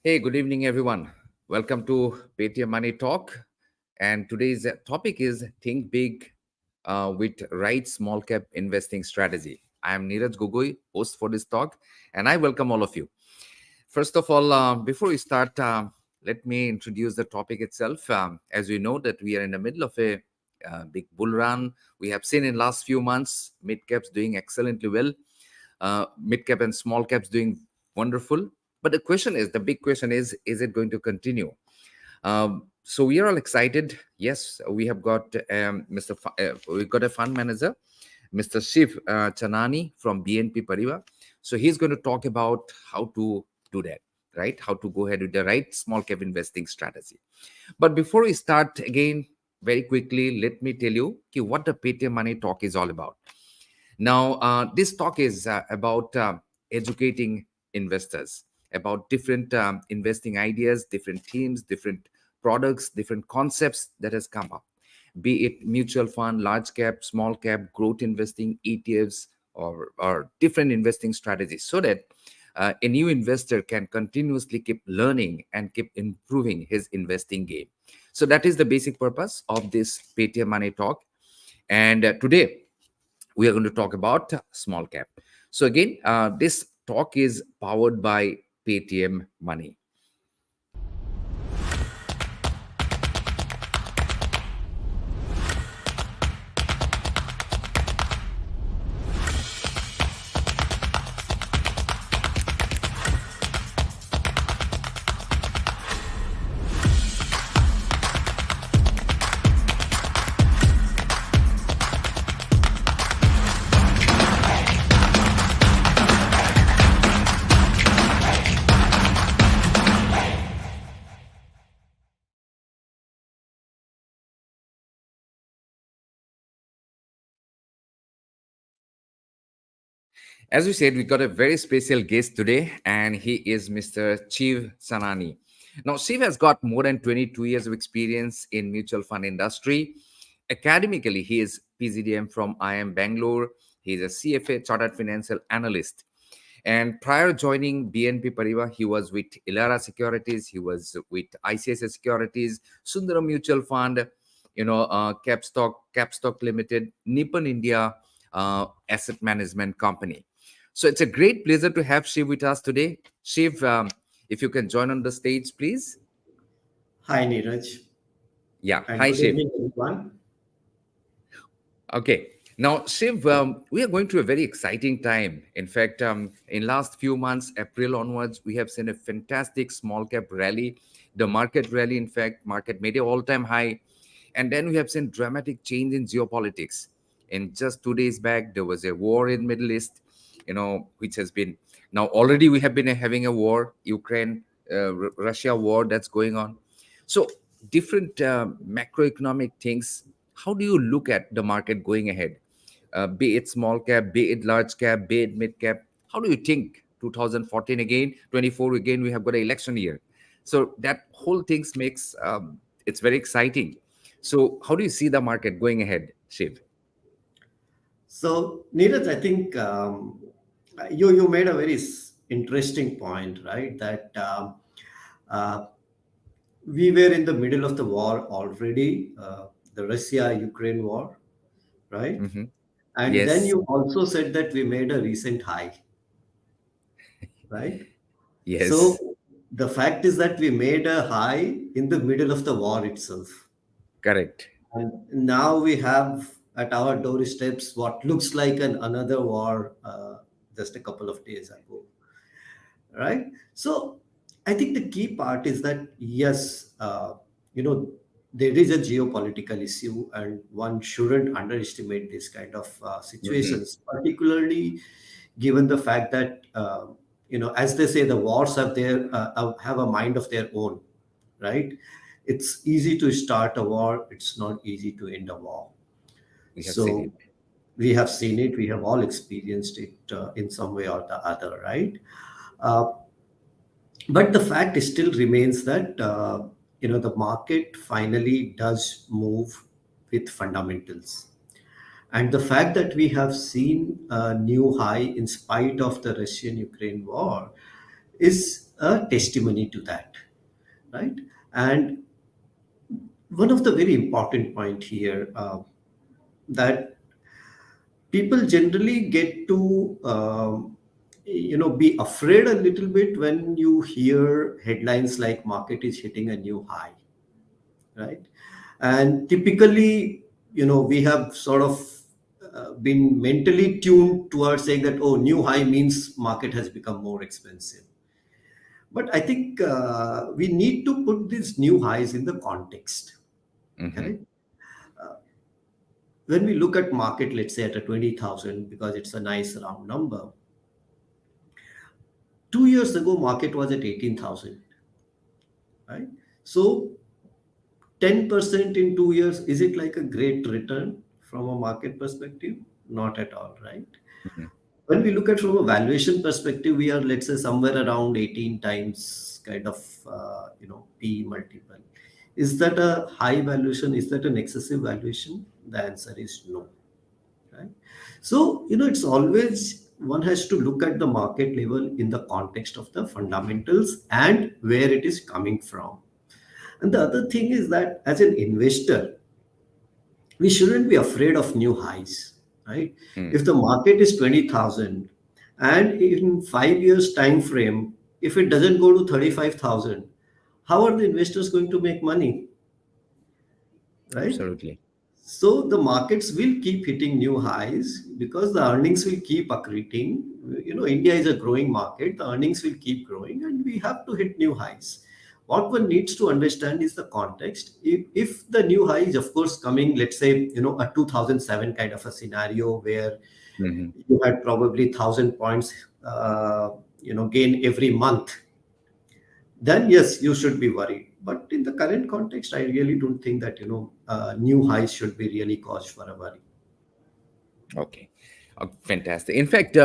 Hey, good evening, everyone. Welcome to Paytm Money Talk. And today's topic is Think Big with Right Small Cap Investing Strategy. I am Neeraj Gogoi, host for this talk, and I welcome all of you. First of all, before we start, let me introduce the topic itself. As we know that we are in the middle of a big bull run. We have seen in last few months mid caps doing excellently well, mid cap and small caps doing wonderful. But the big question is it going to continue? So we are all excited. Yes, we have got we've got a fund manager, Mr. Shiv Chanani from BNP Paribas. So he's going to talk about how to do that, right? How to go ahead with the right small cap investing strategy. But before we start again, very quickly, let me tell you what the Paytm Money Talk is all about. Now, this talk is about educating investors about different investing ideas, different themes, different products, different concepts that has come up, be it mutual fund, large cap, small cap, growth investing, ETFs, or different investing strategies, so that a new investor can continuously keep learning and keep improving his investing game. So that is the basic purpose of this Paytm Money Talk. And today, we are going to talk about small cap. So again, this talk is powered by Paytm Money. As we said, we got a very special guest today, and he is Mr. Shiv Chanani. Now, Shiv has got more than 22 years of experience in mutual fund industry. Academically, he is PGDM from IIM Bangalore. He is a CFA, Chartered Financial Analyst. And prior joining BNP Paribas, he was with Elara Securities, he was with ICICI Securities, Sundaram Mutual Fund, Capstock Limited, Nippon India Asset Management Company. So it's a great pleasure to have Shiv with us today. Shiv, if you can join on the stage, please. Hi, Neeraj, Yeah. and Hi, good Shiv. evening, everyone. Okay. Now, Shiv, we are going through a very exciting time. In fact, in last few months, April onwards, we have seen a fantastic small cap rally. The market rally, in fact, market made a all-time high. And then we have seen dramatic change in geopolitics. And just 2 days back, there was a war in Middle East, which has been now already we have been having a war, Ukraine, Russia war that's going on. So different macroeconomic things. How do you look at the market going ahead? Be it small cap, be it large cap, be it mid cap. How do you think 2014 again, 24 again, we have got an election year. So that whole things makes it's very exciting. So how do you see the market going ahead, Shiv? So, Neeraj, I think you made a very interesting point, right? That uh, we were in the middle of the war already, the Russia-Ukraine war, right? Hmm. And then Yes, you also said that we made a recent high, right? yes, So the fact is that we made a high in the middle of the war itself. correct. And now we have at our doorsteps what looks like another war just a couple of days ago, right? So I think the key part is that, yes, you know, there is a geopolitical issue, and one shouldn't underestimate this kind of Hmm. situations, particularly given the fact that, as they say, the wars have a mind of their own, right? It's easy to start a war, it's not easy to end a war. We have seen it. So we have seen it, we have all experienced it in some way or the other, right? Uh, but the fact still remains that the market finally does move with fundamentals. And the fact that we have seen a new high in spite of the Russian Ukraine war is a testimony to that, right? And one of the very important point here, that people generally get to be afraid a little bit when you hear headlines like market is hitting a new high, right? And typically, we have sort of been mentally tuned towards saying that, oh, new high means market has become more expensive. But I think we need to put these new highs in the context. Mm-hmm. Correct? When we look at market, let's say at a 20,000, because it's a nice round number, 2 years ago, market was at 18,000, right? So 10% in 2 years, is it like a great return from a market perspective? Not at all, right? Mm-hmm. When we look at from a valuation perspective, we are, let's say, somewhere around 18 times kind of, P multiple. Is that a high valuation? Is that an excessive valuation? The answer is no, right? So, it's always one has to look at the market level in the context of the fundamentals and where it is coming from. And the other thing is that as an investor, we shouldn't be afraid of new highs, right? Mm. If the market is 20,000 and in 5 years time frame, if it doesn't go to 35,000, how are the investors going to make money, right? Absolutely. So the markets will keep hitting new highs because the earnings will keep accreting. India is a growing market. The earnings will keep growing, and we have to hit new highs. What one needs to understand is the context. If the new high is, of course, coming, let's say, a 2007 kind of a scenario where Mm-hmm. you had probably 1,000 points, gain every month, then yes, you should be worried. But in the current context, I really don't think that new highs should be really cause for a worry. Okay, fantastic. In fact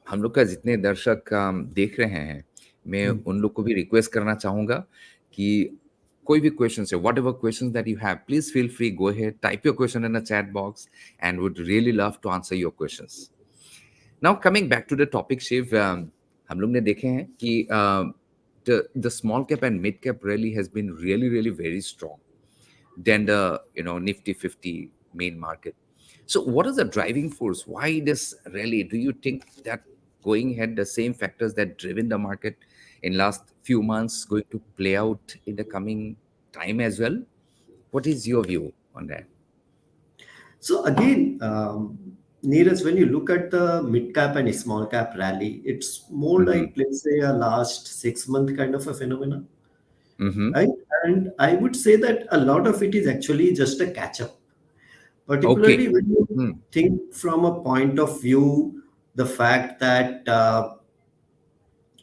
हम लोग का जितने दर्शक देख रहे हैं, मैं Hmm. उन लोग को भी रिक्वेस्ट करना चाहूँगा कि कोई भी क्वेश्चन है, whatever questions that you have, please feel free, go ahead, type your question in the chat box and would really love to answer your questions. Now coming back to the topic Shiv, हम लोग ने देखे हैं कि the small cap and mid cap rally has been really really very strong than the Nifty 50 main market. So what is the driving force? Why this rally? Do you think that going ahead, the same factors that driven the market in last few months going to play out in the coming time as well? What is your view on that? So again, Neeraj, when you look at the mid cap and small cap rally, it's more Mm-hmm. like, let's say, a last 6 month kind of a phenomenon, Mm-hmm. right? And I would say that a lot of it is actually just a catch up, particularly Okay. when you Hmm. think from a point of view, the fact that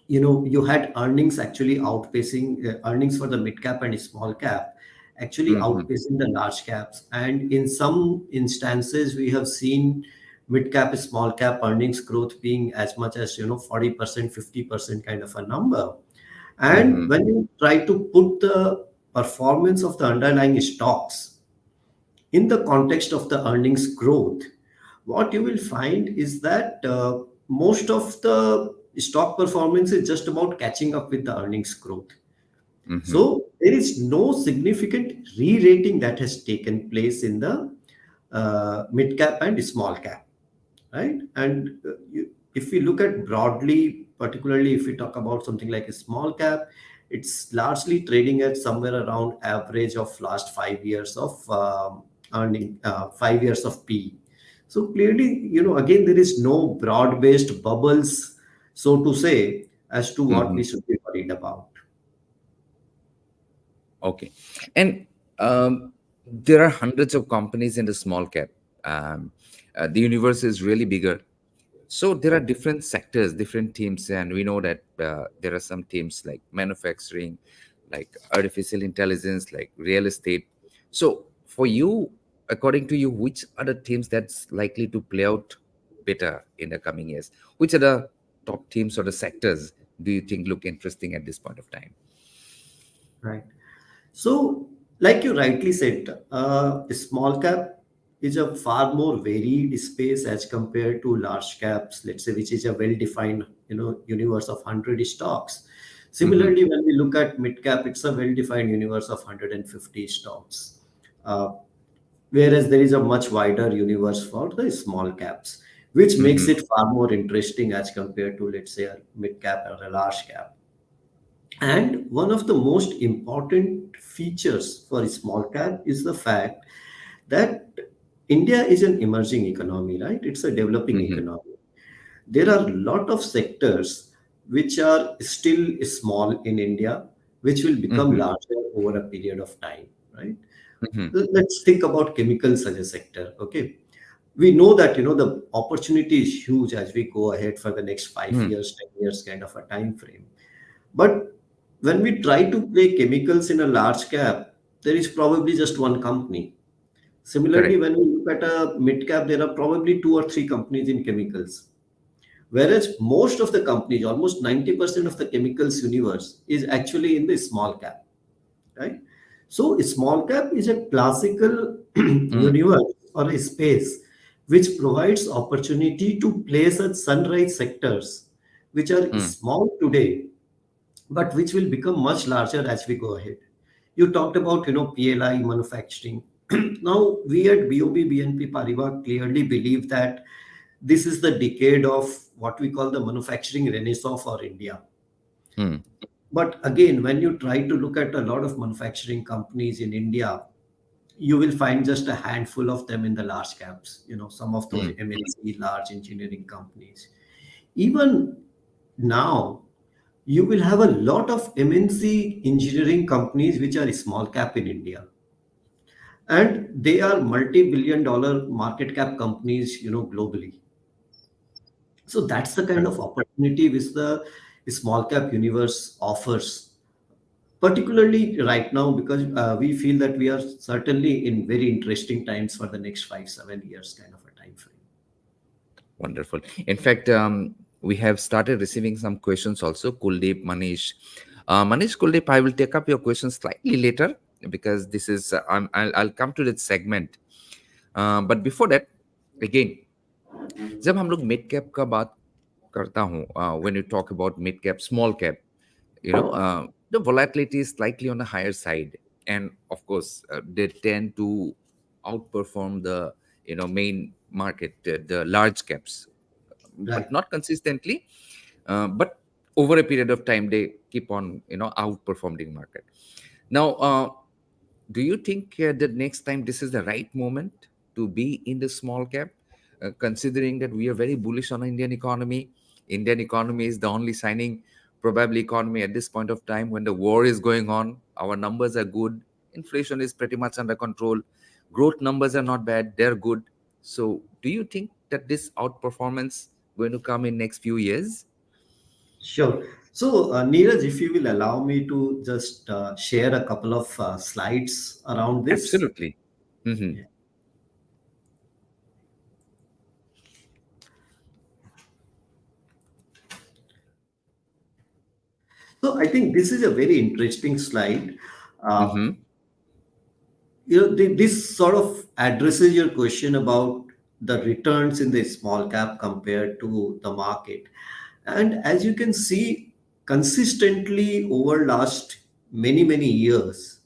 you had earnings actually outpacing earnings for the mid cap and small cap actually Mm-hmm. outpacing the large caps, and in some instances we have seen mid cap small cap earnings growth being as much as 40%, 50% kind of a number. And Mm-hmm. when you try to put the performance of the underlying stocks in the context of the earnings growth, what you will find is that most of the stock performance is just about catching up with the earnings growth. Mm-hmm. So there is no significant re-rating that has taken place in the mid cap and small cap, right? And if we look at broadly, particularly if we talk about something like a small cap, it's largely trading at somewhere around average of last 5 years of earning, 5 years of P. So clearly, again, there is no broad-based bubbles, so to say, as to what Mm-hmm. we should be worried about. Okay. And there are hundreds of companies in the small cap. Um, the universe is really bigger. So there are different sectors, different teams, and we know that there are some teams like manufacturing, like artificial intelligence, like real estate. So for you, according to you, which are the teams that's likely to play out better in the coming years? Which are the top teams or the sectors do you think look interesting at this point of time? Right. So, like you rightly said, small cap is a far more varied space as compared to large caps, let's say, which is a well-defined, universe of 100 stocks. Mm-hmm. Similarly, when we look at mid cap, it's a well-defined universe of 150 stocks. Uh, Whereas there is a much wider universe for the small caps, which makes Mm-hmm. it far more interesting as compared to, let's say, a mid cap or a large cap. And one of the most important features for a small cap is the fact that India is an emerging economy, right? It's a developing Mm-hmm. economy. There are a lot of sectors which are still small in India, which will become Mm-hmm. larger over a period of time, right? Mm-hmm. Let's think about chemicals as a sector. Okay, we know that the opportunity is huge as we go ahead for the next 5 years, 10 years kind of a time frame. But when we try to play chemicals in a large cap, there is probably just one company. Similarly, Correct. when we look at a mid cap, there are probably two or three companies in chemicals. Whereas most of the companies, almost 90% of the chemicals universe, is actually in the small cap, right? So small cap is a classical Mm. universe or a space which provides opportunity to play such sunrise sectors which are Mm. small today but which will become much larger as we go ahead. You talked about PLI manufacturing. Now we at BOB BNP Paribas clearly believe that this is the decade of what we call the manufacturing renaissance for India. Mm. But again, when you try to look at a lot of manufacturing companies in India, you will find just a handful of them in the large caps, some of those Mm. MNC large engineering companies. Even now, you will have a lot of MNC engineering companies which are small cap in India. And they are multi-billion dollar market cap companies, globally. So that's the kind Correct. of opportunity which the small cap universe offers, particularly right now, because we feel that we are certainly in very interesting times for the next 5 7 years kind of a time frame. Wonderful. In fact, we have started receiving some questions also. Kuldeep, Manish. Manish, Kuldeep, I will take up your questions slightly later because this is, I'll come to that segment. But before that, again, जब हम लोग mid cap का बात करता हूँ, when you talk about mid cap, small cap, the volatility is slightly on the higher side, and of course, they tend to outperform the main market, the large caps, but Right. not consistently. But over a period of time, they keep on outperforming market. Now, do you think that next time this is the right moment to be in the small cap, considering that we are very bullish on Indian economy? Indian economy is the only shining probably economy at this point of time when the war is going on. Our numbers are good. Inflation is pretty much under control. Growth numbers are not bad. They're good. So, do you think that this outperformance going to come in next few years? Sure. So, Neeraj, if you will allow me to just share a couple of slides around this. Absolutely. Hmm. Yeah. So, I think this is a very interesting slide. Uh, Hmm. this sort of addresses your question about the returns in the small cap compared to the market. And as you can see, consistently over last many years,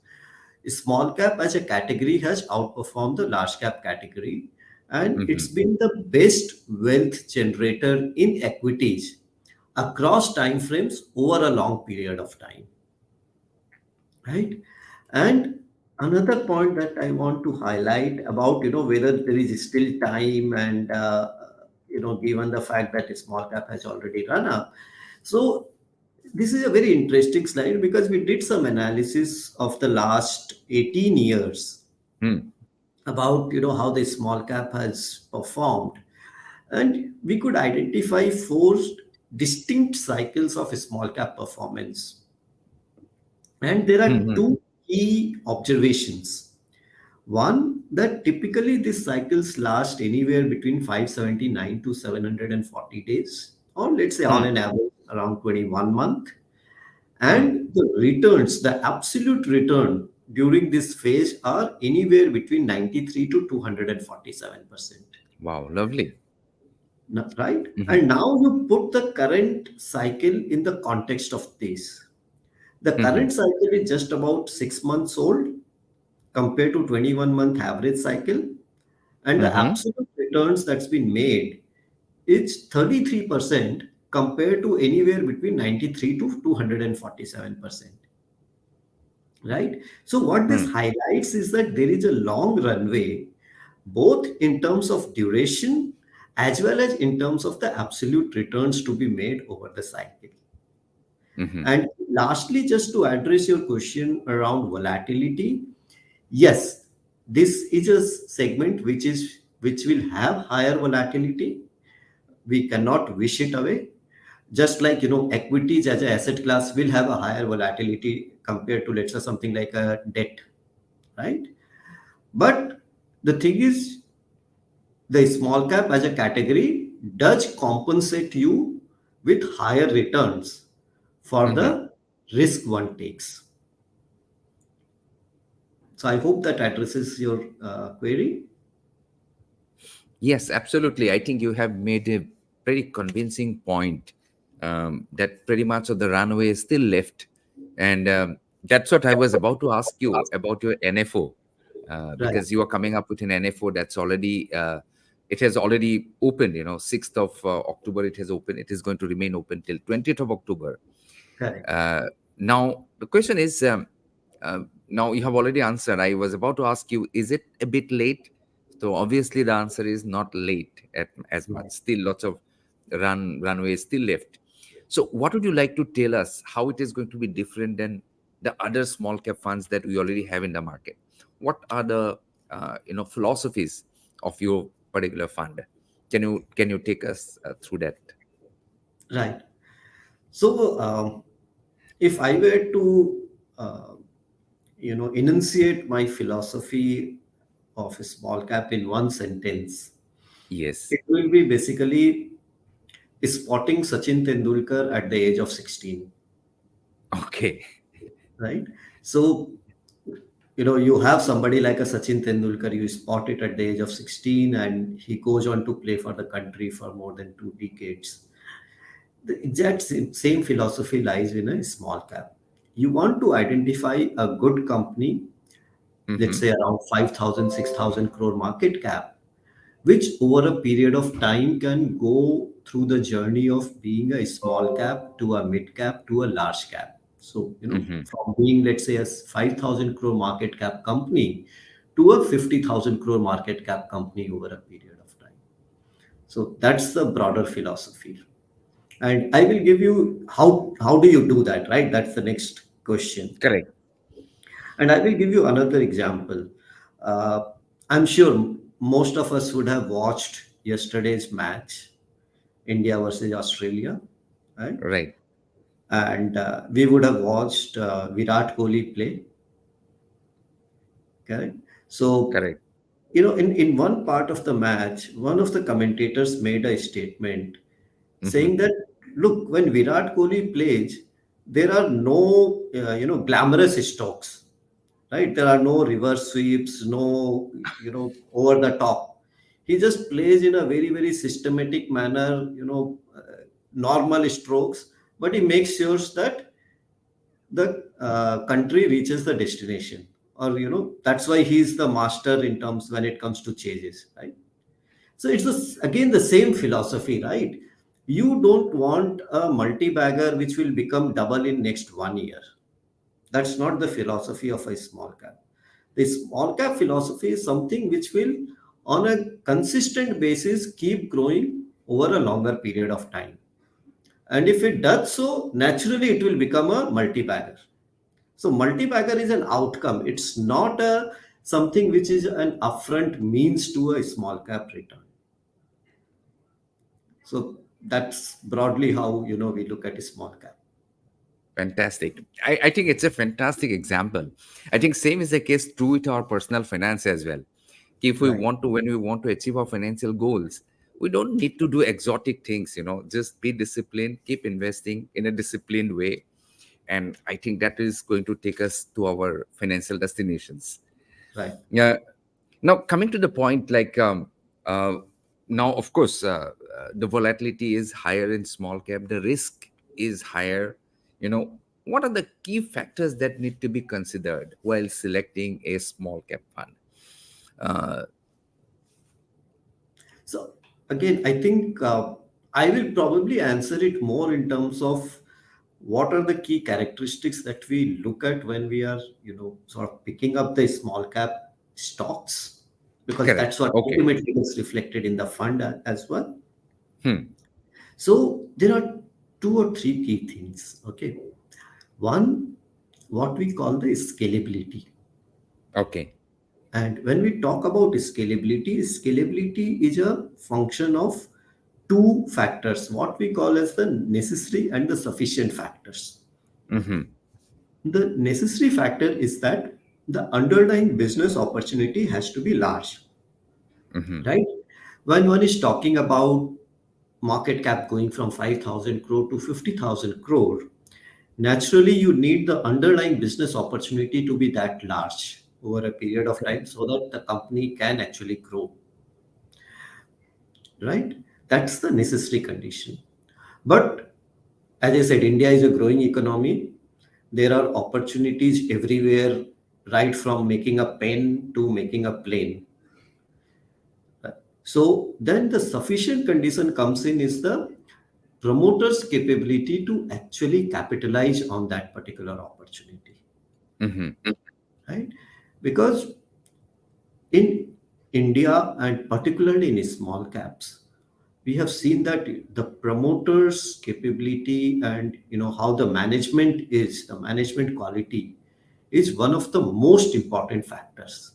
small cap as a category has outperformed the large cap category, and it's Hmm. been the best wealth generator in equities across time frames over a long period of time, right? And another point that I want to highlight about whether there is still time, and given the fact that small cap has already run up. So this is a very interesting slide because we did some analysis of the last 18 years Hmm. about how the small cap has performed, and we could identify four distinct cycles of small cap performance. And there are Hmm. two key observations. One, that typically these cycles last anywhere between 579 to 740 days, or let's say on Hmm. an average around 21 month. Hmm. And the returns, the absolute return during this phase are anywhere between 93 to 247%. Wow, lovely. Right? Hmm. And now you put the current cycle in the context of this. The Mm-hmm. current cycle is just about 6 months old compared to 21-month average cycle, and the Mm-hmm. absolute returns that's been made is 33% compared to anywhere between 93 to 247%. Right? So, what this highlights is that there is a long runway, both in terms of duration as well as in terms of the absolute returns to be made over the cycle. Mm-hmm. And lastly, just to address your question around volatility, yes, this is a segment which will have higher volatility. We cannot wish it away. Just like equities as an asset class will have a higher volatility compared to, let's say, something like a debt, right? But the thing is, the small cap as a category does compensate you with higher returns for Mm-hmm. the risk one takes. So I hope that addresses your query. Yes, absolutely. I think you have made a pretty convincing point, that pretty much of the runway is still left. And that's what I was about to ask you about your NFO, Right, because you are coming up with an NFO that's already, it has already opened, 6th of October, it has opened. It is going to remain open till 20th of October. correct. Uh, Now, the question is, now you have already answered. I was about to ask you, is it a bit late? So obviously the answer is not late as much. Right. Still lots of runway still left. So what would you like to tell us how it is going to be different than the other small cap funds that we already have in the market? What are the philosophies of your particular fund? Can you take us through that? Right. So, if I were to, uh, enunciate my philosophy of a small cap in one sentence, Yes. it will be basically spotting Sachin Tendulkar at the age of 16, Okay. right? So, you have somebody like a Sachin Tendulkar, you spot it at the age of 16, and he goes on to play for the country for more than 2 decades. The exact same philosophy lies in a small cap. You want to identify a good company, let's Mm-hmm. say around 5,000, 6,000 crore market cap, which over a period of time can go through the journey of being a small cap to a mid cap to a large cap. So, Mm-hmm. from being, let's say, a 5,000 crore market cap company to a 50,000 crore market cap company over a period of time. So, that's the broader philosophy. And I will give you how do you do that, right? That's the next question. Correct. And I will give you another example. Uh, I'm sure most of us would have watched yesterday's match, India versus Australia, right? Right. And we would have watched Virat Kohli play, correct? So, Correct. in one part of the match, one of the commentators made a statement Mm-hmm. saying that, look, when Virat Kohli plays, there are no, glamorous strokes, right? There are no reverse sweeps, no, over the top. He just plays in a very, very systematic manner, normal strokes, but he makes sure that the country reaches the destination. Or, that's why he's the master in terms when it comes to chases, right? So it's again the same philosophy, right? You don't want a multi-bagger which will become double in next 1 year. That's not the philosophy of a small cap. The small cap philosophy is something which will, on a consistent basis, keep growing over a longer period of time. And if it does so, naturally it will become a multi-bagger. So multi-bagger is an outcome. It's not a something which is an upfront means to a small cap return. So that's broadly how we look at a small cap. Fantastic. I think it's a fantastic example. I think same is the case true with our personal finance as well. If we Right. want to, when we want to achieve our financial goals, we don't need to do exotic things, just be disciplined, keep investing in a disciplined way. And I think that is going to take us to our financial destinations. Right. Yeah. Now, coming to the point, like uh, now, of course, the volatility is higher in small cap. The risk is higher. You know, what are the key factors that need to be considered while selecting a small cap fund? Uh, So again, I think I will probably answer it more in terms of what are the key characteristics that we look at when we are, sort of picking up the small cap stocks, because Correct. that's what Okay. ultimately is reflected in the fund as well. Hmm. So there are two or three key things. Okay, one, what we call the scalability. Okay. And when we talk about scalability is a function of two factors, what we call as the necessary and the sufficient factors. Mm-hmm. The necessary factor is that the underlying business opportunity has to be large, Mm-hmm. right? When one is talking about market cap going from 5,000 crore to 50,000 crore, naturally you need the underlying business opportunity to be that large over a period of time so that the company can actually grow, right? That's the necessary condition. But as I said, India is a growing economy. There are opportunities everywhere, right from making a pen to making a plane. So then the sufficient condition comes in is the promoter's capability to actually capitalize on that particular opportunity, Mm-hmm. right? Because in India and particularly in small caps, we have seen that the promoters capability and how the management quality is one of the most important factors.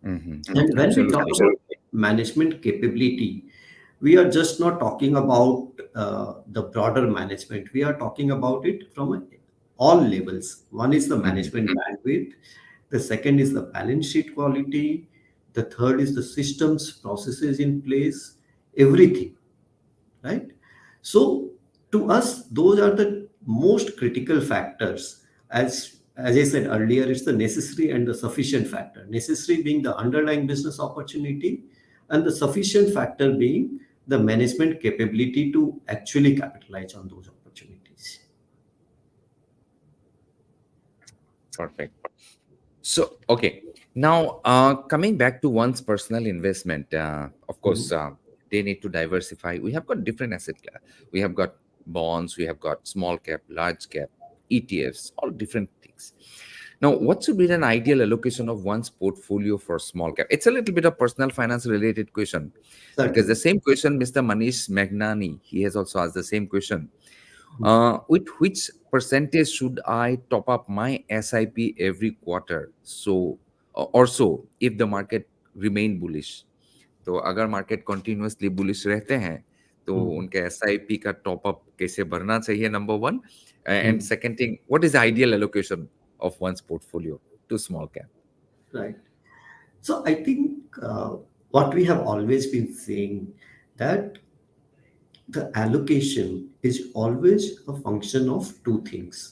Mm-hmm. And when we talk Absolutely. about management capability, we are just not talking about the broader management. We are talking about it from all levels. One is the Mm-hmm. management bandwidth, the second is the balance sheet quality, the third is the systems, processes in place, everything, right? So to us, those are the most critical factors. As I said earlier, it's the necessary and the sufficient factor. Necessary being the underlying business opportunity, and the sufficient factor being the management capability to actually capitalize on those opportunities. Perfect. So, okay. Now, coming back to one's personal investment, of course, Mhm. they need to diversify. We have got different asset class. We have got bonds, we have got small cap, large cap, ETFs, all different things. Now, what should be an ideal allocation of one's portfolio for small cap? It's a little bit of personal finance related question, because the Certainly. same question, Mr. Manish Magnani, he has also asked the same question. With which percentage should I top up my SIP every quarter? So, or so, if the market remain bullish. तो अगर market continuously bullish रहते हैं तो Mhm. उनके SIP का top up कैसे भरना चाहिए, number one. And Mhm. Second thing, what is ideal allocation of one's portfolio to small cap? Right. So I think what we have always been saying, that the allocation is always a function of two things.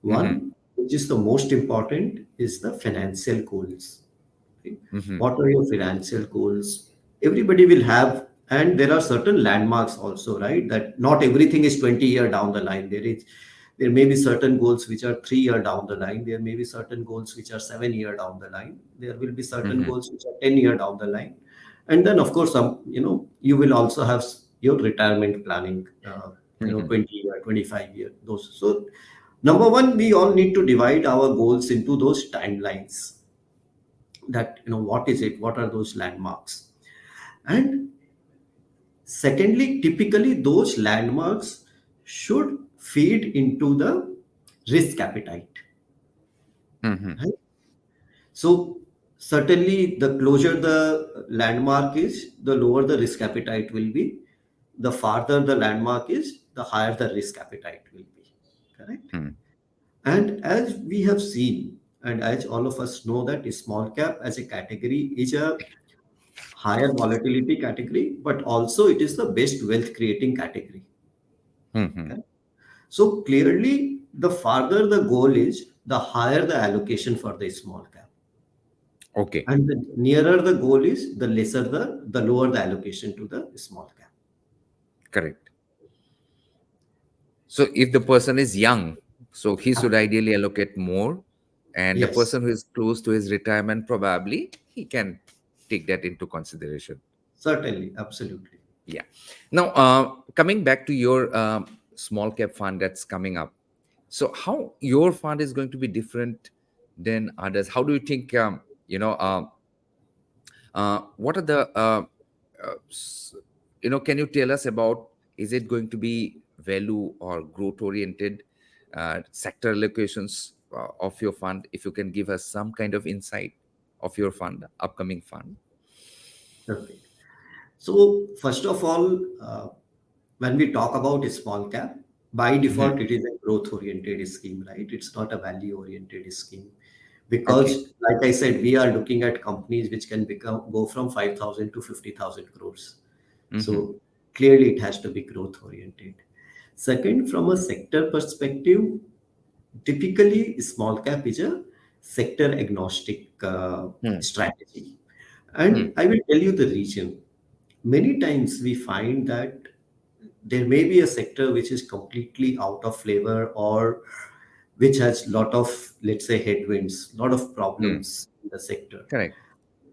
Hmm. One, which is the most important, is the financial goals. Okay? Hmm. What are your financial goals? Everybody will have, and there are certain landmarks also, right? That not everything is 20-year down the line. There may be certain goals which are 3-year down the line. There may be certain goals which are 7-year down the line. There will be certain hmm. goals which are 10-year down the line. And then, of course, you will also have your retirement planning, hmm. 20-year, 25-year, those. So, number one, we all need to divide our goals into those timelines. That, what is it? What are those landmarks? And secondly, typically those landmarks should feed into the risk appetite. Hmm. Right? So certainly the closer the landmark is, the lower the risk appetite will be. The farther the landmark is, the higher the risk appetite will be. Correct? Hmm. And as we have seen, and as all of us know, that small cap as a category is a higher volatility category, but also it is the best wealth creating category. Hmm. Okay? So clearly, the farther the goal is, the higher the allocation for the small cap. Okay. And the nearer the goal is, the lower the allocation to the small cap. Correct. So if the person is young, So he should ideally allocate more, and the Yes, person who is close to his retirement, probably he can take that into consideration. certainly, absolutely. Yeah. Now, coming back to your small cap fund that's coming up. So, how your fund is going to be different than others? How do you think? What are the uh, s- can you tell us about, is it going to be value or growth oriented sector allocations of your fund? If you can give us some kind of insight of your fund, upcoming fund. Okay. So first of all, when we talk about a small cap, by Hmm. default, it is a growth-oriented scheme, right? It's not a value-oriented scheme Okay. because, like I said, we are looking at companies which can go from 5,000 to 50,000 crores. Hmm. So clearly, it has to be growth-oriented. Second, from a sector perspective, typically small cap is a sector agnostic Hmm. strategy, Hmm. and I will tell you the reason. Many times we find that there may be a sector which is completely out of flavor or which has lot of, let's say, headwinds, lot of Hmm. problems in the sector, Correct.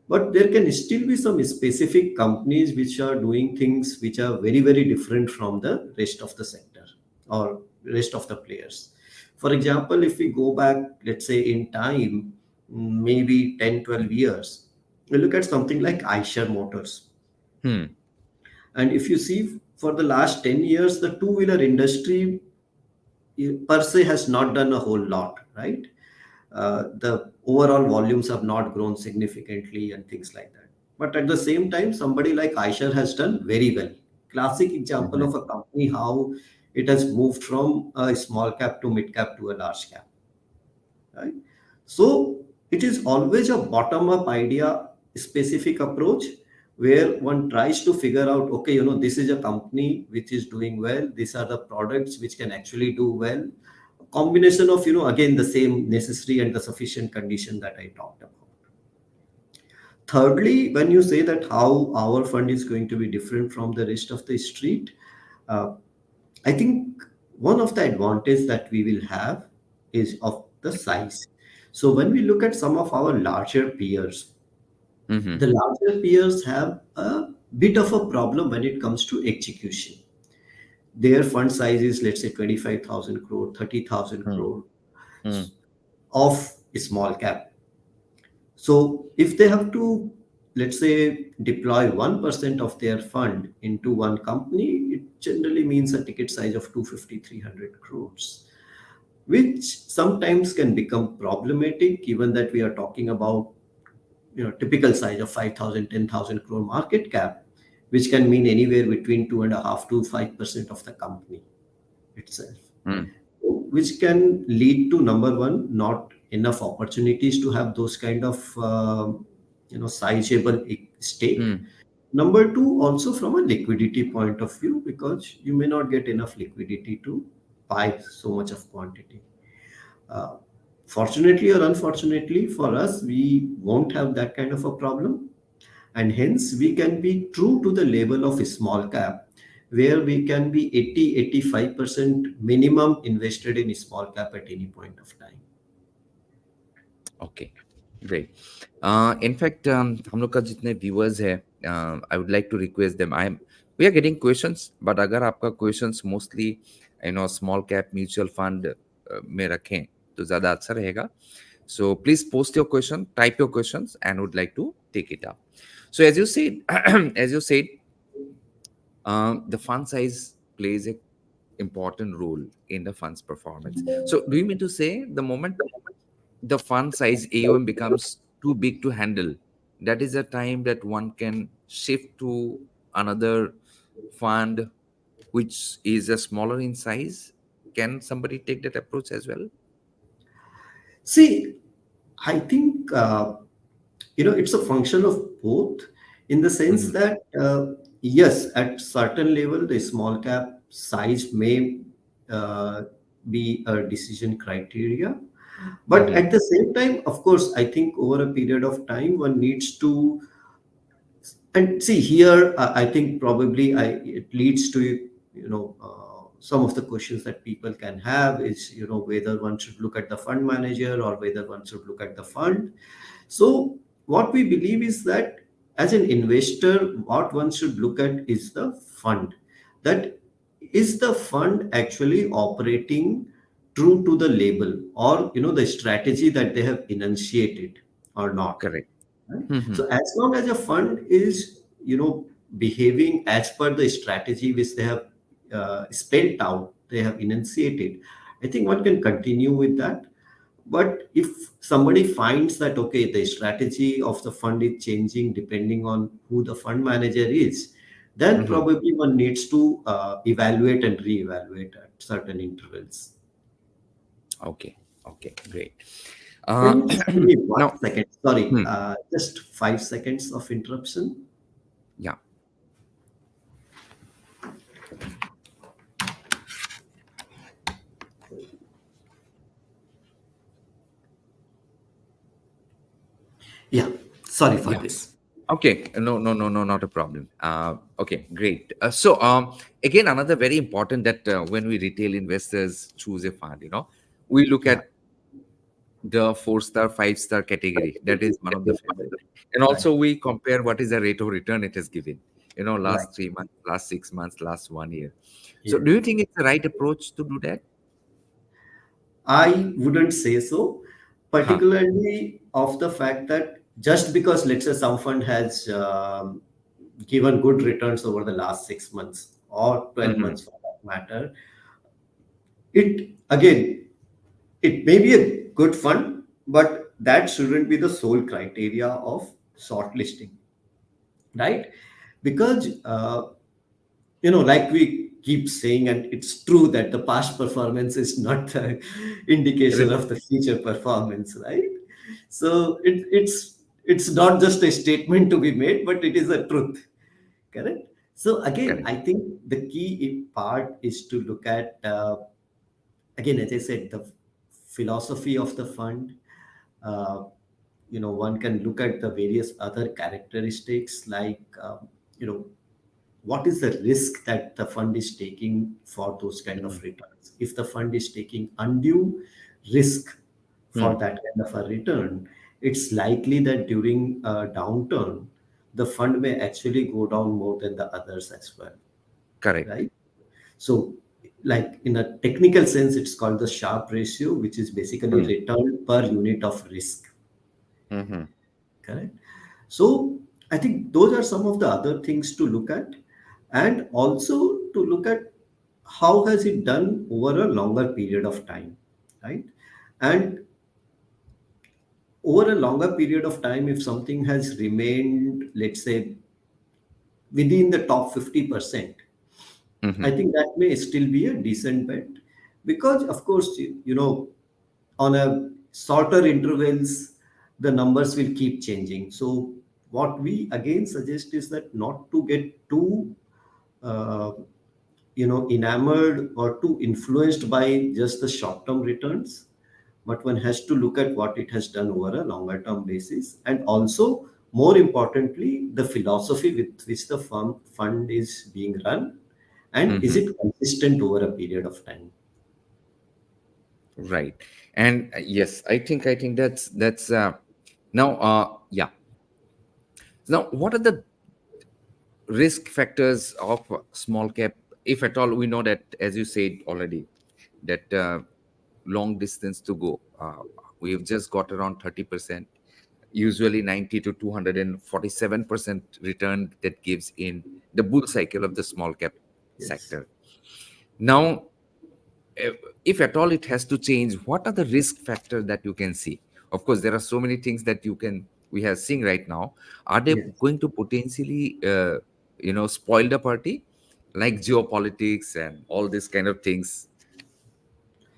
but there can still be some specific companies which are doing things which are very very different from the rest of the sector or rest of the players. For example, if we go back, let's say, in time, maybe 10, 12 years, we look at something like Eicher Motors. Hmm. And if you see, for the last 10 years, the two wheeler industry per se has not done a whole lot, right? The overall volumes have not grown significantly and things like that. But at the same time, somebody like Eicher has done very well. Classic example Hmm. of a company how it has moved from a small cap to mid cap to a large cap, right? So it is always a bottom up idea, specific approach where one tries to figure out, okay, this is a company which is doing well. These are the products which can actually do well. A combination of, again, the same necessary and the sufficient condition that I talked about. Thirdly, when you say that how our fund is going to be different from the rest of the street, uh, I think one of the advantage that we will have is of the size. So when we look at some of our larger peers, Hmm. the larger peers have a bit of a problem when it comes to execution. Their fund size is, let's say, 25,000 crore, 30,000 Hmm. crore Hmm. of a small cap. So if they have to, let's say, deploy 1% of their fund into one company, it generally means a ticket size of 250, 300 crores, which sometimes can become problematic given that we are talking about, typical size of 5,000, 10,000 crore market cap, which can mean anywhere between 2.5 to 5% of the company itself, Hmm. which can lead to, number one, not enough opportunities to have those kind of sizable stake. Hmm. Number two, also from a liquidity point of view, because you may not get enough liquidity to buy so much of quantity. uh, Fortunately or unfortunately for us, we won't have that kind of a problem, and hence we can be true to the level of a small cap where we can be 80-85% minimum invested in small cap at any point of time. Okay, great. In fact, हम लोग का जितने viewers है, I would like to request them. We are getting questions, but अगर आपका questions mostly small cap mutual fund में रखें तो ज़्यादा अच्छा रहेगा. So please post your question, type your questions, and would like to take it up. So as you said, as you said, the fund size plays a important role in the fund's performance. So do you mean to say the moment the fund size AUM becomes too big to handle, that is a time that one can shift to another fund which is a smaller in size? Can somebody take that approach as well? See, I think it's a function of both, in the sense Hmm. that yes, at certain level the small cap size may uh, be a decision criteria, but Hmm. at the same time, of course, I think over a period of time one needs to, and see here, I think probably it leads to, some of the questions that people can have is, whether one should look at the fund manager or whether one should look at the fund. So what we believe is that as an investor, what one should look at is the fund. That is the fund actually operating true to the label, or the strategy that they have enunciated, or not, Correct. right? Hmm. So as long as a fund is behaving as per the strategy which they have spelled out, they have enunciated, I think one can continue with that. But if somebody finds that, okay, the strategy of the fund is changing depending on who the fund manager is, then Hmm. probably one needs to evaluate and reevaluate at certain intervals. Okay. Okay. Great. Can Uh, you just give me one now, second? Sorry, hmm, just 5 seconds of interruption. yeah. Yeah, sorry for Yeah. this. Okay. No, no, no, no, not a problem. Okay, great. Again, another very important that when we retail investors choose a fund, we look Yeah, at the 4-star, 5-star category. That is one of the favorite. And right, also we compare what is the rate of return it has given, right. last 3 months, last 6 months, last 1 year. So Yeah. do you think it's the right approach to do that? I wouldn't say so, Huh. particularly of the fact that just because, let's say, some fund has given good returns over the last 6 months or 12 Hmm. months for that matter, it again, it may be a good fund, but that shouldn't be the sole criteria of shortlisting, right? Because like we keep saying, and it's true that the past performance is not the indication of the future performance, right? So it's not just a statement to be made, but it is a truth. Correct. So again, Correct. I think the key part is to look at, again, as I said, the philosophy of the fund. uh, One can look at the various other characteristics, like what is the risk that the fund is taking for those kind Mhm. of returns. If the fund is taking undue risk for Hmm. that kind of a return, it's likely that during a downturn, the fund may actually go down more than the others as well, Correct. right? So, like in a technical sense, it's called the Sharpe ratio, which is basically Hmm. return per unit of risk. Hmm. Correct. So I think those are some of the other things to look at, and also to look at how has it done over a longer period of time, right? And over a longer period of time, if something has remained, let's say, within the top 50%, I Hmm. think that may still be a decent bet, because of course, on a shorter intervals, the numbers will keep changing. So what we again suggest is that not to get too uh, enamored or too influenced by just the short term returns, but one has to look at what it has done over a longer term basis, and also, more importantly, the philosophy with which the fund is being run, and is Hmm. it consistent over a period of time. Right. And yes, I think that's now yeah. Now, what are the risk factors of small cap, if at all? We know that, as you said already, that long distance to go, we have just got around 30%, usually 90 to 247% return that gives in the bull cycle of the small cap Yes. sector. Now, eh, if at all it has to change, what are the risk factors that you can see? Of course, there are so many things that we have seen right now. Are they Yes. going to potentially spoil the party, like geopolitics and all these kind of things?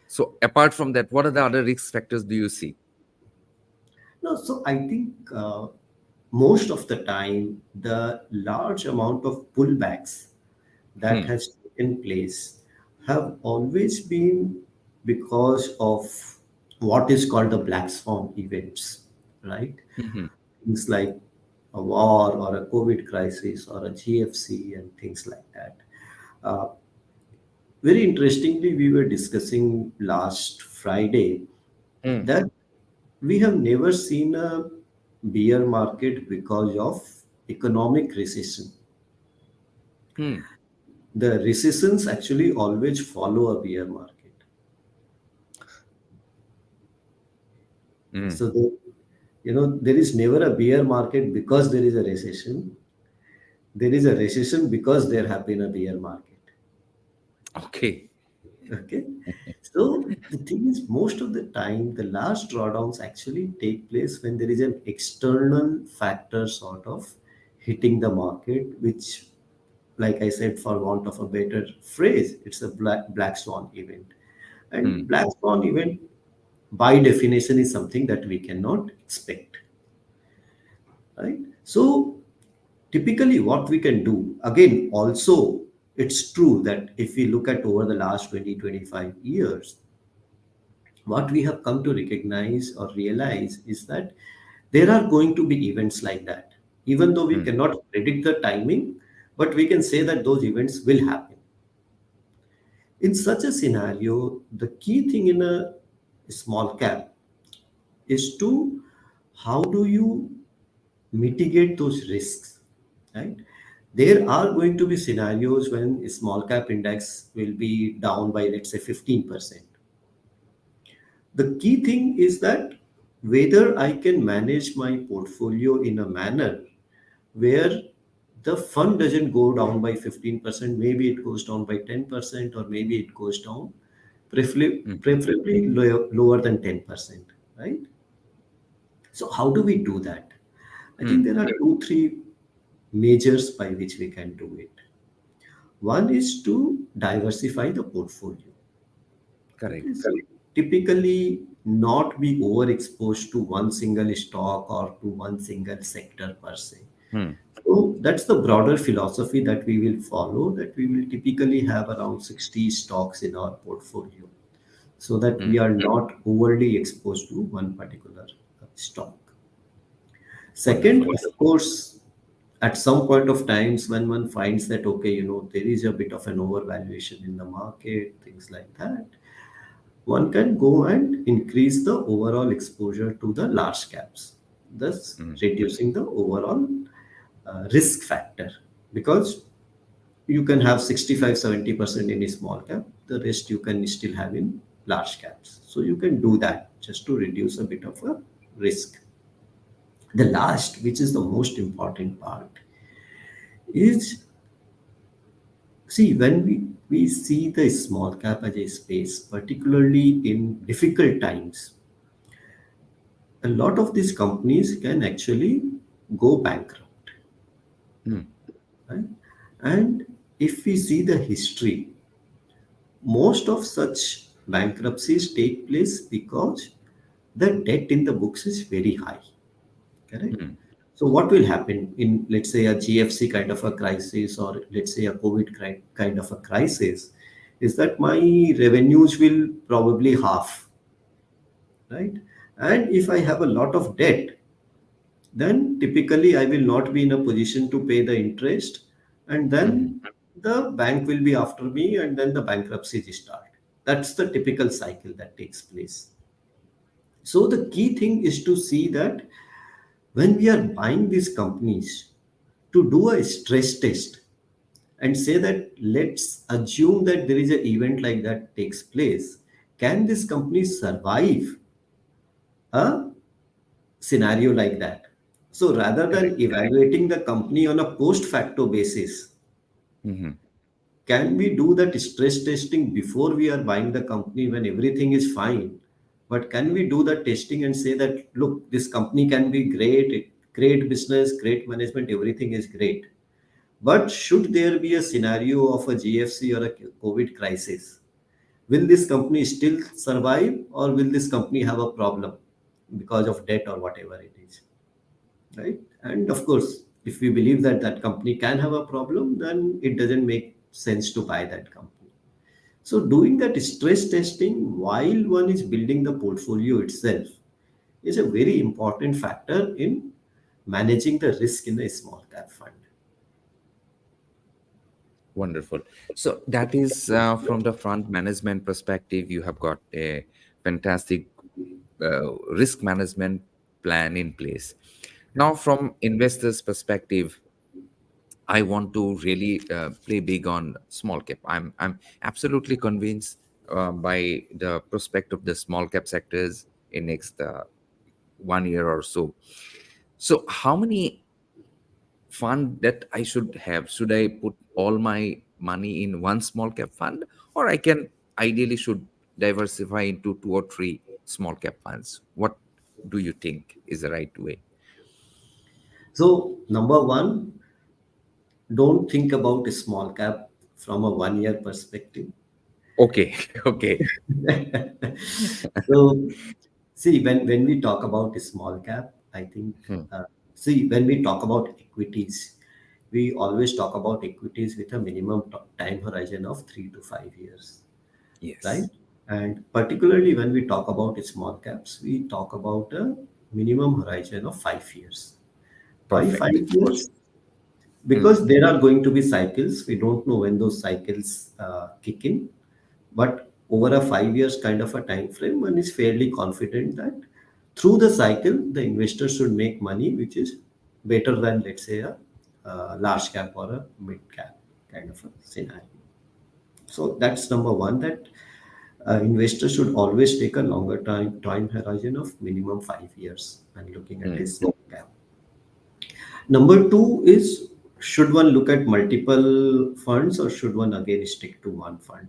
So apart from that, what are the other risk factors do you see? No, so I think most of the time, the large amount of pullbacks that Hmm. has taken place have always been because of what is called the black swan events, right? Hmm. Things like a war or a COVID crisis or a GFC and things like that. Uh, very interestingly, we were discussing last Friday Hmm. that we have never seen a bear market because of economic recession. Hmm. The recessions actually always follow a bear market. Hmm. So, there is never a bear market because there is a recession. There is a recession because there have been a bear market. Okay. Okay. So the thing is, most of the time, the large drawdowns actually take place when there is an external factor sort of hitting the market, which, like I said, for want of a better phrase, it's a black swan event. And Hmm. black swan event, by definition, is something that we cannot expect, right? So typically, what we can do, again, also, it's true that if we look at over the last 20-25 years, what we have come to recognize or realize is that there are going to be events like that. Even though we Hmm. cannot predict the timing, but we can say that those events will happen. In such a scenario, the key thing in a small cap is to how do you mitigate those risks, right? There are going to be scenarios when small cap index will be down by, let's say, 15%. The key thing is that whether I can manage my portfolio in a manner where the fund doesn't go down by 15%, maybe it goes down by 10%, or maybe it goes down Hmm. preferably lower than 10%, right? So, how do we do that? I think Hmm. there are two, three measures by which we can do it. One is to diversify the portfolio. Correct. Okay, so typically not be overexposed to one single stock or to one single sector per se. Hmm. So that's the broader philosophy that we will follow, that we will typically have around 60 stocks in our portfolio so that Hmm. we are not overly exposed to one particular stock. Second, Wonderful. of course, at some point of times when one finds that, okay, there is a bit of an overvaluation in the market, things like that, one can go and increase the overall exposure to the large caps, thus Hmm. reducing the overall risk factor. Because you can have 65-70% in a small cap, the rest you can still have in large caps. So you can do that just to reduce a bit of a risk. The last, which is the most important part, is, see, when we see the small cap as a space, particularly in difficult times, a lot of these companies can actually go bankrupt, Hmm. right? And if we see the history, most of such bankruptcies take place because the debt in the books is very high, correct? Hmm. So what will happen in, let's say, a GFC kind of a crisis, or let's say a COVID kind of a crisis, is that my revenues will probably half, right? And if I have a lot of debt, then typically I will not be in a position to pay the interest, and Hmm. then the bank will be after me, and then the bankruptcy will start. That's the typical cycle that takes place. So the key thing is to see that when we are buying these companies, to do a stress test and say that let's assume that there is an event like that takes place, can this company survive a scenario like that? So rather Correct. than evaluating the company on a post facto basis, Hmm. can we do that stress testing before we are buying the company when everything is fine? But can we do the testing and say that, look, this company can be great, great business, great management, everything is great. But should there be a scenario of a GFC or a COVID crisis, will this company still survive, or will this company have a problem because of debt or whatever it is? Right? And of course, if we believe that that company can have a problem, then it doesn't make sense to buy that company. So doing that stress testing while one is building the portfolio itself is a very important factor in managing the risk in a small cap fund. Wonderful. So that is from the front management perspective, you have got a fantastic risk management plan in place. Now, from investors' perspective, I want to really play big on small cap. I'm absolutely convinced by the prospect of the small cap sectors in next 1 year or so. So, how many fund that I should have? Should I put all my money in one small cap fund, or I can ideally should diversify into two or three small cap funds? What do you think is the right way? So, number one, don't think about a small cap from a 1 year perspective. Okay, okay. So, see, when we talk about a small cap, I think, Hmm. uh, see, when we talk about equities, we always talk about equities with a minimum time horizon of 3 to 5 years, right? Yes, And particularly when we talk about small caps, we talk about a minimum horizon of 5 years. Why perfect. 5 years? Hmm. Because there are going to be cycles. We don't know when those cycles kick in, but over a 5 years kind of a time frame, one is fairly confident that through the cycle, the investor should make money, which is better than, let's say, a large cap or a mid cap kind of a scenario. So that's number one, that investors should always take a longer time horizon of minimum 5 years when looking at Hmm. a small cap. Number two is, should one look at multiple funds or should one again stick to one fund?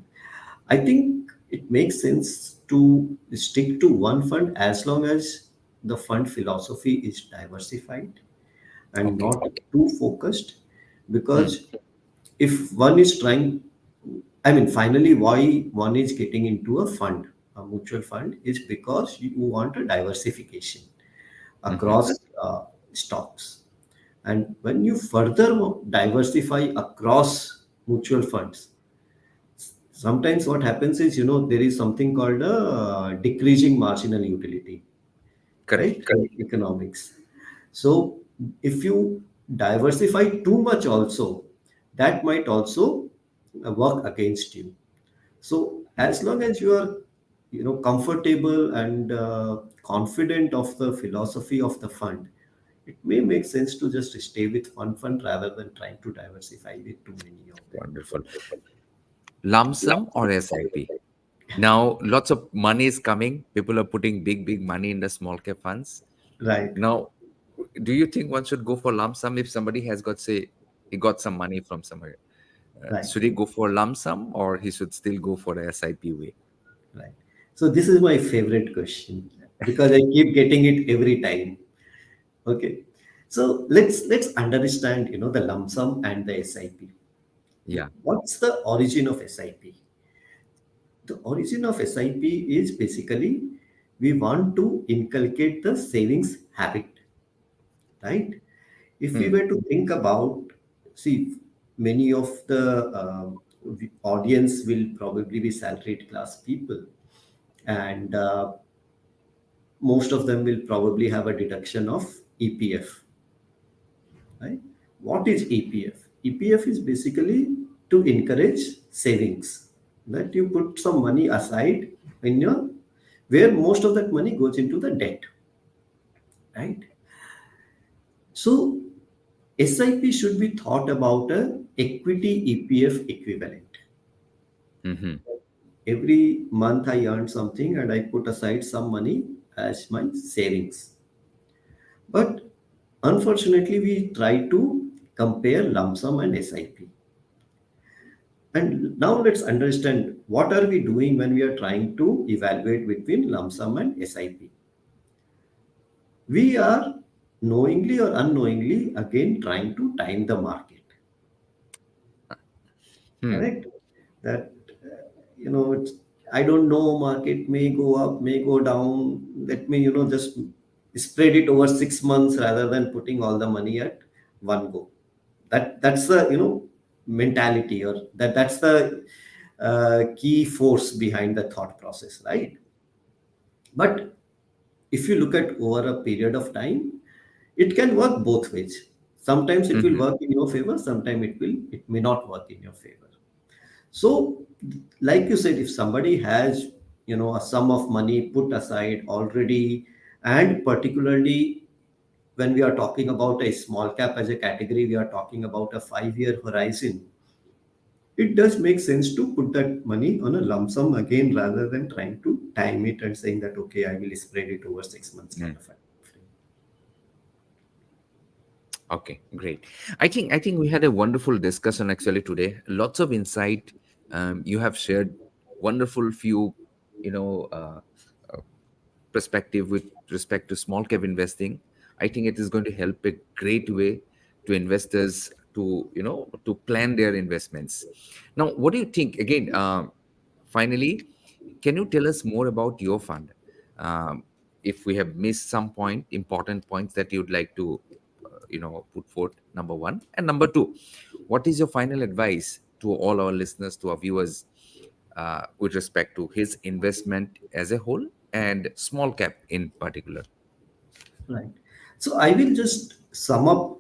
I think it makes sense to stick to one fund as long as the fund philosophy is diversified and Okay. not too focused. Hmm. Because if one is trying, I mean, finally, why one is getting into a fund, a mutual fund, is because you want a diversification Hmm. across stocks. And when you further diversify across mutual funds, sometimes what happens is, there is something called a decreasing marginal utility, right? Correct. Economics. So if you diversify too much also, that might also work against you. So as long as you are, comfortable and confident of the philosophy of the fund, it may make sense to just stay with one fund rather than trying to diversify with too many of them. Wonderful. Lump sum or SIP? Now, lots of money is coming. People are putting big, big money in the small cap funds. Right, Now, do you think one should go for lump sum if somebody has got, say, he got some money from somewhere? right, Should he go for lump sum or he should still go for the SIP way? right. So this is my favorite question because I keep getting it every time. Okay. So let's understand, the lump sum and the SIP. Yeah. What's the origin of SIP? The origin of SIP is basically we want to inculcate the savings habit, right? If we Hmm. were to think about, see, many of the audience will probably be salaried class people, and most of them will probably have a deduction of EPF, right? What is EPF? EPF is basically to encourage savings, that you put some money aside in your, where most of that money goes into the debt, right? So SIP should be thought about a equity EPF equivalent. Hmm. Every month I earn something and I put aside some money as my savings. But unfortunately, we try to compare lump sum and SIP. And now let's understand what are we doing when we are trying to evaluate between lump sum and SIP. We are knowingly or unknowingly again trying to time the market. Hmm. Correct? That it's, I don't know, market may go up, may go down. Let me just spread it over 6 months rather than putting all the money at one go. That's the mentality, or that's the key force behind the thought process, right? But if you look at over a period of time, it can work both ways. Sometimes it will Hmm. work in your favor, sometimes it may not work in your favor. So, like you said, if somebody has, a sum of money put aside already, and particularly when we are talking about a small cap as a category, we are talking about a 5-year horizon. It does make sense to put that money on a lump sum again rather than trying to time it and saying that, okay, I will spread it over 6 months kind of a frame. Okay, great. I think we had a wonderful discussion actually today. Lots of insight. You have shared wonderful few, you know, perspective with respect to small cap investing. I think it is going to help a great way to investors to to plan their investments. Now, what do you think? Again, finally, can you tell us more about your fund? Um, if we have missed some important points that you'd like to put forth, number one, and number two, what is your final advice to all our listeners, to our viewers, with respect to his investment as a whole and small cap in particular? Right. So I will just sum up,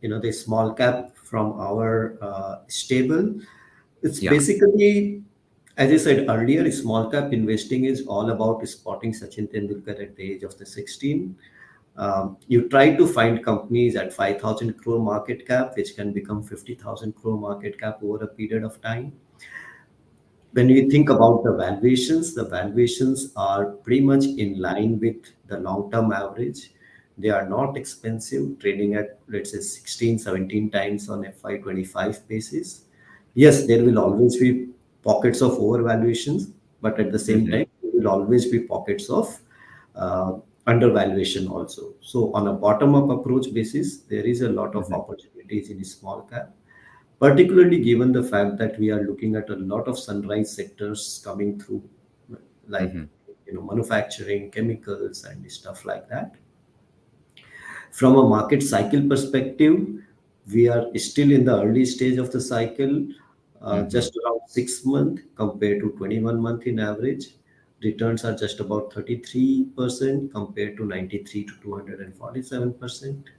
the small cap from our stable. It's Yeah. basically, as I said earlier, small cap investing is all about spotting Sachin Tendulkar at the age of the 16. You try to find companies at 5,000 crore market cap, which can become 50,000 crore market cap over a period of time. When we think about the valuations are pretty much in line with the long-term average. They are not expensive, trading at, let's say, 16, 17 times on FY25 basis. Yes, there will always be pockets of overvaluations, but at the same Hmm. time, there will always be pockets of uh, undervaluation also. So on a bottom-up approach basis, there is a lot of Hmm. opportunities in small cap, particularly given the fact that we are looking at a lot of sunrise sectors coming through, like, Hmm. manufacturing, chemicals, and stuff like that. From a market cycle perspective, we are still in the early stage of the cycle, Hmm. just around 6 months compared to 21-month in average. Returns are just about 33% compared to 93 to 247%.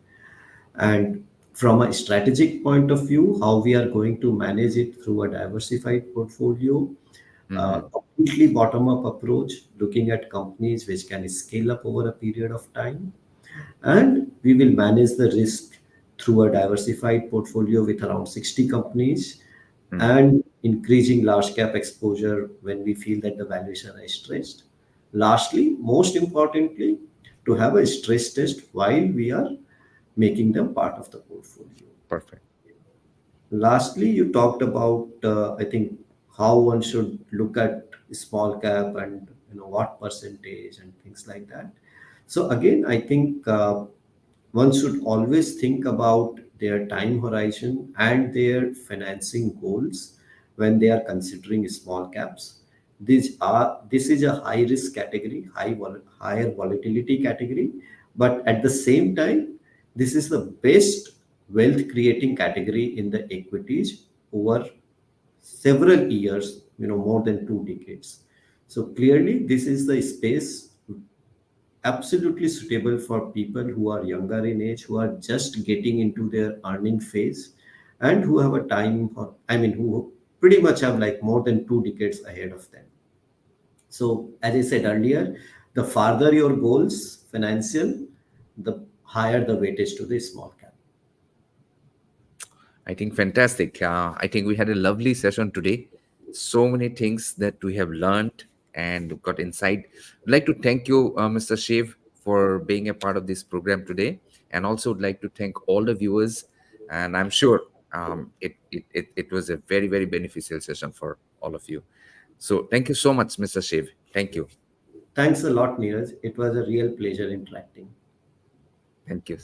And from a strategic point of view, how we are going to manage it through a diversified portfolio, Hmm. completely bottom up approach, looking at companies which can scale up over a period of time. And we will manage the risk through a diversified portfolio with around 60 companies, Hmm. and increasing large cap exposure when we feel that the valuation is stressed. Lastly, most importantly, to have a stress test while we are making them part of the portfolio. Perfect. Lastly, you talked about, I think, how one should look at small cap and what percentage and things like that. So again, I think one should always think about their time horizon and their financing goals when they are considering small caps. This is a high risk category, higher volatility category, but at the same time, this is the best wealth creating category in the equities over several years, more than 2 decades. So clearly, this is the space absolutely suitable for people who are younger in age, who are just getting into their earning phase, and who have a time, I mean, who pretty much have like more than 2 decades ahead of them. So, as I said earlier, the farther your goals financial, the higher the weightage to the small cap. I think fantastic. I think we had a lovely session today. So many things that we have learned and got insight. I'd like to thank you, Mr. Shiv, for being a part of this program today, and also would like to thank all the viewers. And I'm sure it was a very, very beneficial session for all of you. So thank you so much, Mr. Shiv. Thank you. Thanks a lot, Neeraj. It was a real pleasure interacting. Thank you.